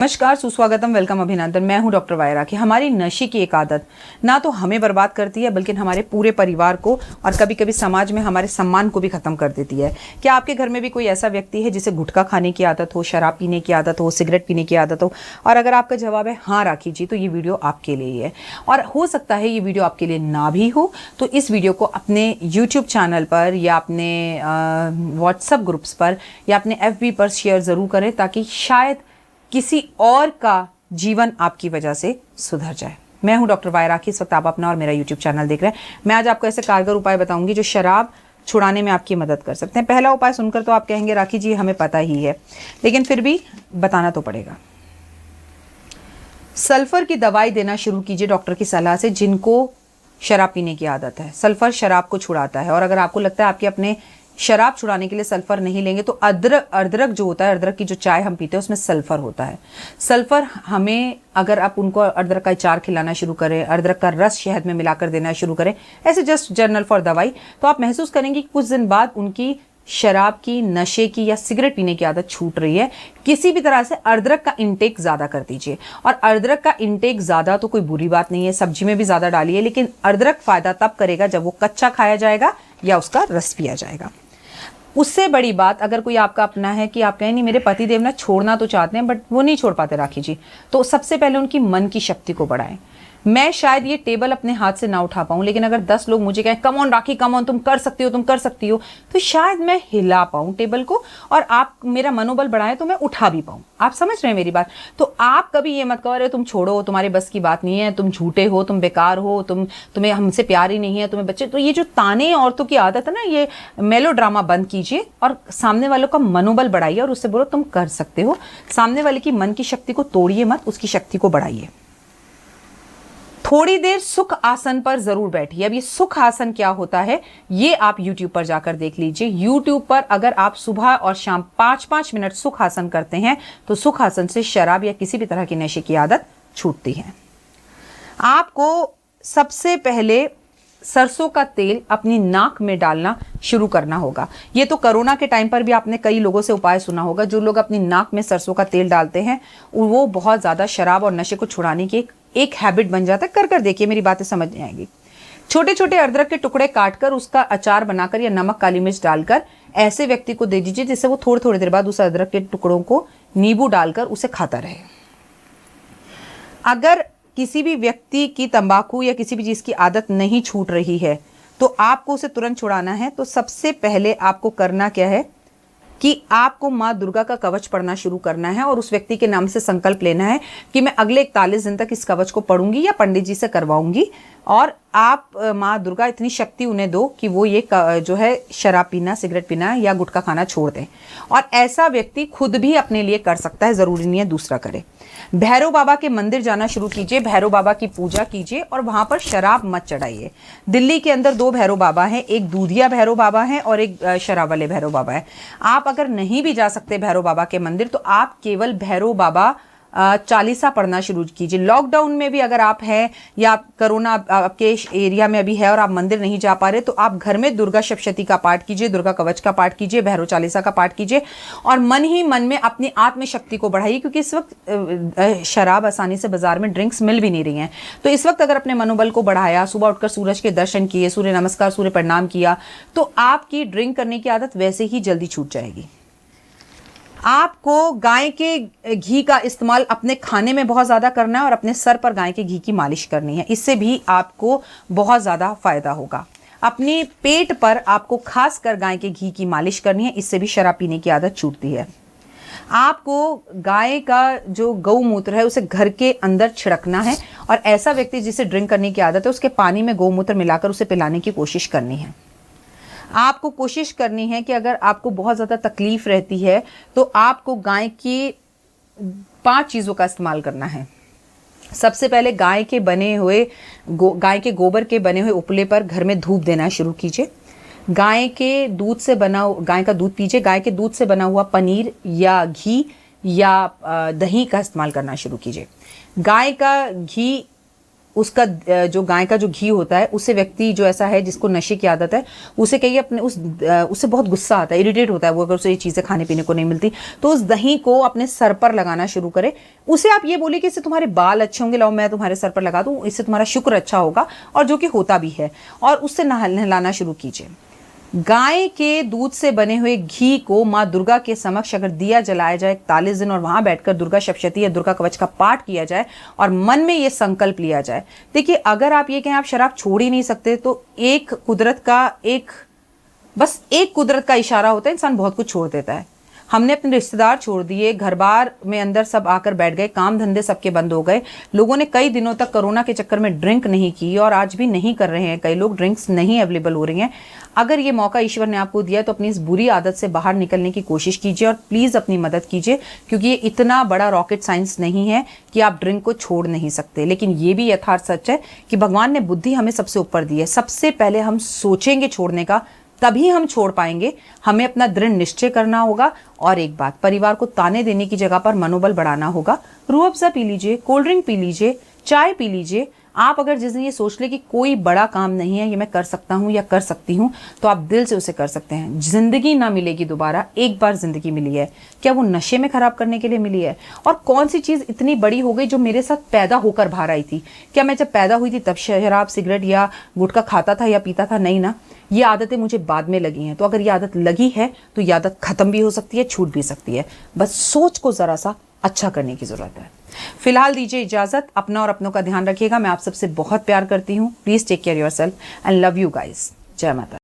नमस्कार, सुस्वागतम, वेलकम, अभिनंदन। मैं हूं डॉक्टर वायरा की। हमारी नशे की एक आदत ना तो हमें बर्बाद करती है बल्कि हमारे पूरे परिवार को और कभी कभी समाज में हमारे सम्मान को भी ख़त्म कर देती है। क्या आपके घर में भी कोई ऐसा व्यक्ति है जिसे गुटखा खाने की आदत हो, शराब पीने की आदत हो, सिगरेट पीने की आदत हो? और अगर आपका जवाब है हाँ राखी जी, तो ये वीडियो आपके लिए ही है। और हो सकता है ये वीडियो आपके लिए ना भी हो, तो इस वीडियो को अपने यूट्यूब चैनल पर या अपने व्हाट्सएप ग्रुप्स पर या अपने FB पर शेयर ज़रूर करें, ताकि शायद किसी और का जीवन आपकी वजह से सुधर जाए। मैं हूं डॉक्टर वायरा की। इस वक्त आप अपना और मेरा यूट्यूब चैनल देख रहे हैं। मैं आज आपको ऐसे कारगर उपाय बताऊंगी जो शराब छुड़ाने में आपकी मदद कर सकते हैं। पहला उपाय सुनकर तो आप कहेंगे राखी जी हमें पता ही है, लेकिन फिर भी बताना तो पड़ेगा। सल्फर की दवाई देना शुरू कीजिए डॉक्टर की सलाह से जिनको शराब पीने की आदत है। सल्फर शराब को छुड़ाता है। और अगर आपको लगता है आपके अपने शराब छुड़ाने के लिए सल्फर नहीं लेंगे, तो अदरक जो होता है, अदरक की जो चाय हम पीते हैं उसमें सल्फर होता है। सल्फर हमें, अगर आप उनको अदरक का अचार खिलाना शुरू करें, अदरक का रस शहद में मिलाकर देना शुरू करें, ऐसे जस्ट जनरल फॉर दवाई, तो आप महसूस करेंगे कि कुछ दिन बाद उनकी शराब की, नशे की या सिगरेट पीने की आदत छूट रही है। किसी भी तरह से अदरक का इंटेक ज़्यादा कर दीजिए। और अदरक का इंटेक ज़्यादा तो कोई बुरी बात नहीं है, सब्जी में भी ज़्यादा डालिए, लेकिन अदरक फ़ायदा तब करेगा जब वो कच्चा खाया जाएगा या उसका रस पिया जाएगा। उससे बड़ी बात, अगर कोई आपका अपना है कि आप कहें नहीं मेरे पति देव ना छोड़ना तो चाहते हैं बट वो नहीं छोड़ पाते राखी जी, तो सबसे पहले उनकी मन की शक्ति को बढ़ाएं। मैं शायद ये टेबल अपने हाथ से ना उठा पाऊं, लेकिन अगर 10 लोग मुझे कहें come on rakhi, come on, तुम कर सकती हो, तुम कर सकती हो, तो शायद मैं हिला पाऊं टेबल को और आप मेरा मनोबल बढ़ाएं तो मैं उठा भी पाऊं। आप समझ रहे हैं मेरी बात? तो आप कभी ये मत कहो अरे तुम छोड़ो, तुम्हारे बस की बात नहीं है, तुम झूठे हो, तुम बेकार हो, तुम्हें हमसे प्यार ही नहीं है, तुम्हें बच्चे। तो ये जो ताने औरतों की आदत है ना, ये मेलोड्रामा बंद कीजिए और सामने वालों का मनोबल बढ़ाइए और उससे बोलो तुम कर सकते हो। सामने वाले की मन की शक्ति को तोड़िए मत, उसकी शक्ति को बढ़ाइए। थोड़ी देर सुख आसन पर जरूर बैठिए। अब ये सुख आसन क्या होता है ये आप YouTube पर जाकर देख लीजिए। YouTube पर अगर आप सुबह और शाम 5-5 मिनट सुख आसन करते हैं तो सुख आसन से शराब या किसी भी तरह की नशे की आदत छूटती है। आपको सबसे पहले सरसों का तेल अपनी नाक में डालना शुरू करना होगा। ये तो कोरोना के टाइम पर भी आपने कई लोगों से उपाय सुना होगा। जो लोग अपनी नाक में सरसों का तेल डालते हैं वो बहुत ज़्यादा शराब और नशे को छुड़ाने की एक हैबिट बन जाता है। कर देखिए, मेरी बातें समझ में आएगी। छोटे छोटे अदरक के टुकड़े काटकर उसका अचार बनाकर या नमक काली मिर्च डालकर ऐसे व्यक्ति को दे दीजिए जिससे वो थोड़ी थोड़ी देर बाद उस अदरक के टुकड़ों को नींबू डालकर उसे खाता रहे। अगर किसी भी व्यक्ति की तंबाकू या किसी भी चीज़ की आदत नहीं छूट रही है तो आपको उसे तुरंत छुड़ाना है। तो सबसे पहले आपको करना क्या है कि आपको माँ दुर्गा का कवच पढ़ना शुरू करना है और उस व्यक्ति के नाम से संकल्प लेना है कि मैं अगले 41 दिन तक इस कवच को पढ़ूंगी या पंडित जी से करवाऊंगी। और आप माँ दुर्गा इतनी शक्ति उन्हें दो कि वो ये जो है शराब पीना, सिगरेट पीना या गुटखा खाना छोड़ दें। और ऐसा व्यक्ति खुद भी अपने लिए कर सकता है, ज़रूरी नहीं है दूसरा करे। भैरव बाबा के मंदिर जाना शुरू कीजिए, भैरव बाबा की पूजा कीजिए और वहाँ पर शराब मत चढ़ाइए। दिल्ली के अंदर 2 भैरव बाबा हैं, एक दूधिया भैरव बाबा हैं और एक शराब वाले भैरव बाबा है। आप अगर नहीं भी जा सकते भैरव बाबा के मंदिर तो आप केवल भैरव बाबा चालीसा पढ़ना शुरू कीजिए। लॉकडाउन में भी अगर आप हैं या कोरोना आपके एरिया में अभी है और आप मंदिर नहीं जा पा रहे तो आप घर में दुर्गा सप्तशती का पाठ कीजिए, दुर्गा कवच का पाठ कीजिए, भैरव चालीसा का पाठ कीजिए और मन ही मन में अपनी आत्मशक्ति को बढ़ाइए। क्योंकि इस वक्त शराब आसानी से बाजार में ड्रिंक्स मिल भी नहीं रही हैं। तो इस वक्त अगर अपने मनोबल को बढ़ाया, सुबह उठकर सूरज के दर्शन किए, सूर्य नमस्कार, सूर्य प्रणाम किया, तो आपकी ड्रिंक करने की आदत वैसे ही जल्दी छूट जाएगी। आपको गाय के घी का इस्तेमाल अपने खाने में बहुत ज़्यादा करना है और अपने सर पर गाय के घी की मालिश करनी है। इससे भी आपको बहुत ज़्यादा फायदा होगा। अपने पेट पर आपको खासकर गाय के घी की मालिश करनी है, इससे भी शराब पीने की आदत छूटती है। आपको गाय का जो गौमूत्र है उसे घर के अंदर छिड़कना है और ऐसा व्यक्ति जिसे ड्रिंक करने की आदत है उसके पानी में गौमूत्र मिलाकर उसे पिलाने की कोशिश करनी है। आपको कोशिश करनी है कि अगर आपको बहुत ज़्यादा तकलीफ रहती है तो आपको गाय की 5 चीज़ों का इस्तेमाल करना है। सबसे पहले गाय के गोबर के बने हुए उपले पर घर में धूप देना शुरू कीजिए। गाय का दूध पीजिए। गाय के दूध से बना हुआ पनीर या घी या दही का इस्तेमाल करना शुरू कीजिए। गाय का घी उसका जो गाय का जो घी होता है, उससे व्यक्ति जो ऐसा है जिसको नशे की आदत है, उसे कहिए अपने उससे बहुत गुस्सा आता है, इरिटेट होता है वो, अगर उसे ये चीज़ें खाने पीने को नहीं मिलती, तो उस दही को अपने सर पर लगाना शुरू करे। उसे आप ये बोलिए कि इससे तुम्हारे बाल अच्छे होंगे, लाओ मैं तुम्हारे सर पर लगा दूं, इससे तुम्हारा शुक्र अच्छा होगा, और जो कि होता भी है, और उससे नहलाना शुरू कीजिए। गाय के दूध से बने हुए घी को माँ दुर्गा के समक्ष अगर दिया जलाया जाए 41 दिन, और वहां बैठकर दुर्गा सप्तशती या दुर्गा कवच का पाठ किया जाए और मन में ये संकल्प लिया जाए। देखिए, अगर आप ये कहें आप शराब छोड़ ही नहीं सकते, तो बस एक कुदरत का इशारा होता है, इंसान बहुत कुछ छोड़ देता है। हमने अपने रिश्तेदार छोड़ दिए, घर बार में अंदर सब आकर बैठ गए, काम धंधे सबके बंद हो गए, लोगों ने कई दिनों तक कोरोना के चक्कर में ड्रिंक नहीं की, और आज भी नहीं कर रहे हैं कई लोग, ड्रिंक्स नहीं अवेलेबल हो रही हैं। अगर ये मौका ईश्वर ने आपको दिया तो अपनी इस बुरी आदत से बाहर निकलने की कोशिश कीजिए, और प्लीज़ अपनी मदद कीजिए, क्योंकि ये इतना बड़ा रॉकेट साइंस नहीं है कि आप ड्रिंक को छोड़ नहीं सकते। लेकिन ये भी यथार्थ सच है कि भगवान ने बुद्धि हमें सबसे ऊपर दी है। सबसे पहले हम सोचेंगे छोड़ने का, तभी हम छोड़ पाएंगे। हमें अपना दृढ़ निश्चय करना होगा, और एक बात, परिवार को ताने देने की जगह पर मनोबल बढ़ाना होगा। रूह अफ़ज़ा पी लीजिए, कोल्ड ड्रिंक पी लीजिए, चाय पी लीजिए। आप अगर जिस दिन ये सोच ले कि कोई बड़ा काम नहीं है, ये मैं कर सकता हूँ या कर सकती हूँ, तो आप दिल से उसे कर सकते हैं। जिंदगी ना मिलेगी दोबारा, एक बार जिंदगी मिली है, क्या वो नशे में खराब करने के लिए मिली है? और कौन सी चीज़ इतनी बड़ी हो गई जो मेरे साथ पैदा होकर बाहर आई थी? क्या मैं जब पैदा हुई थी तब शराब, सिगरेट या गुटखा खाता था या पीता था? नहीं ना, ये आदतें मुझे बाद में लगी हैं। तो अगर ये आदत लगी है तो ये आदत खत्म भी हो सकती है, छूट भी सकती है। बस सोच को ज़रा सा अच्छा करने की ज़रूरत है। फिलहाल दीजिए इजाज़त, अपना और अपनों का ध्यान रखिएगा। मैं आप सबसे बहुत प्यार करती हूँ। Please take care yourself and love you guys. जय माता।